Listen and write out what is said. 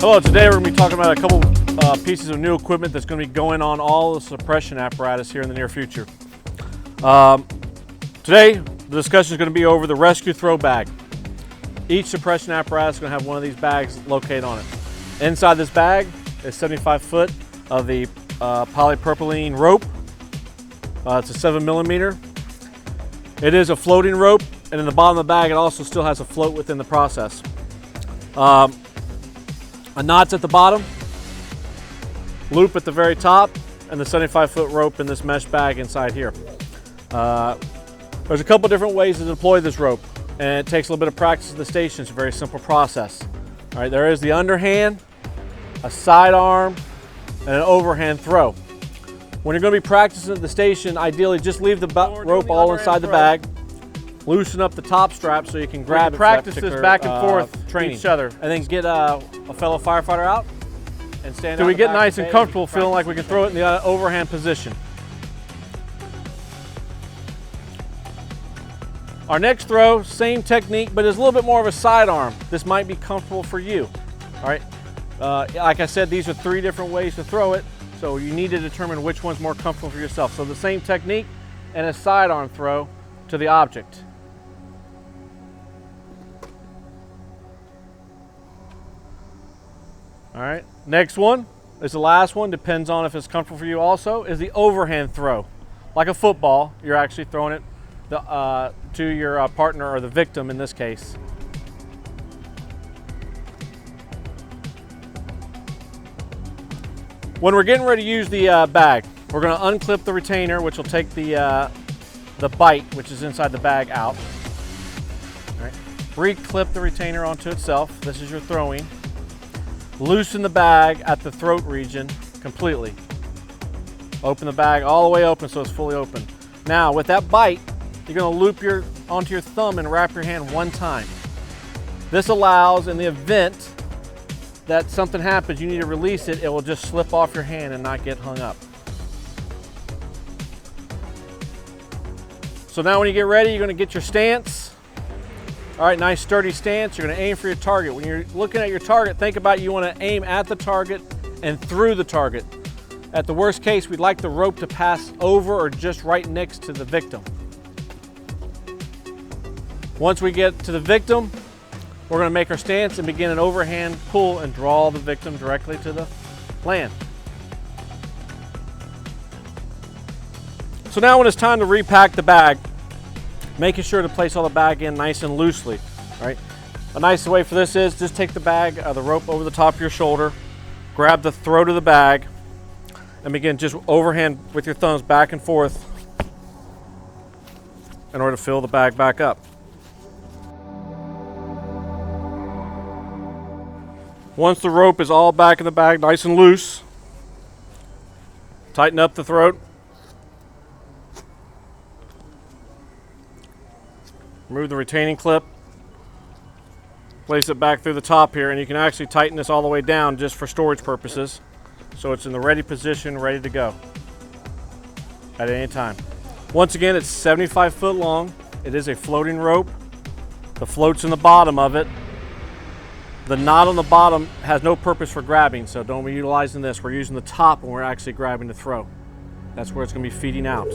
Hello, today we're going to be talking about a couple pieces of new equipment that's going to be going on all the suppression apparatus here in the near future. Today, the discussion is going to be over the rescue throw bag. Each suppression apparatus is going to have one of these bags located on it. Inside this bag is 75 foot of the polypropylene rope. It's a 7mm. It is a floating rope, and in the bottom of the bag it also still has a float within the process. A knot's at the bottom, loop at the very top, and the 75-foot rope in this mesh bag inside here. There's a couple different ways to deploy this rope, and it takes a little bit of practice at the station. It's a very simple process. All right, there is the underhand, a sidearm, and an overhand throw. When you're going to be practicing at the station, ideally just leave the rope all inside the bag, loosen up the top strap so you can grab it. Practice this back and forth training each other, and then get a fellow firefighter out and stand. So we get nice and comfortable, feeling like we can throw it in the overhand position. Our next throw, same technique, but it's a little bit more of a sidearm. This might be comfortable for you. All right. Like I said, these are 3 different ways to throw it, so you need to determine which one's more comfortable for yourself. So the same technique and a sidearm throw to the object. All right, next one is the last one, depends on if it's comfortable for you also, is the overhand throw. Like a football, you're actually throwing it to your partner, or the victim in this case. When we're getting ready to use the bag, we're going to unclip the retainer, which will take the bite, which is inside the bag, out. All right. Re-clip the retainer onto itself. This is your throwing. Loosen the bag at the throat region completely. Open the bag all the way open so it's fully open. Now with that bite, you're going to loop onto your thumb and wrap your hand 1 time. This allows, in the event that something happens, you need to release it, it will just slip off your hand and not get hung up. So now when you get ready, you're going to get your stance. All right, nice sturdy stance. You're going to aim for your target. When you're looking at your target, think about you want to aim at the target and through the target. At the worst case, we'd like the rope to pass over or just right next to the victim. Once we get to the victim, we're going to make our stance and begin an overhand pull and draw the victim directly to the land. So now when it's time to repack the bag, making sure to place all the bag in nice and loosely. Right? A nice way for this is just take the bag, the rope over the top of your shoulder, grab the throat of the bag, and begin just overhand with your thumbs back and forth in order to fill the bag back up. Once the rope is all back in the bag, nice and loose, tighten up the throat. Remove the retaining clip, place it back through the top here, and you can actually tighten this all the way down just for storage purposes, so it's in the ready position, ready to go at any time. Once again, it's 75 foot long. It is a floating rope. The float's in the bottom of it. The knot on the bottom has no purpose for grabbing, so don't be utilizing this. We're using the top when we're actually grabbing to throw. That's where it's going to be feeding out.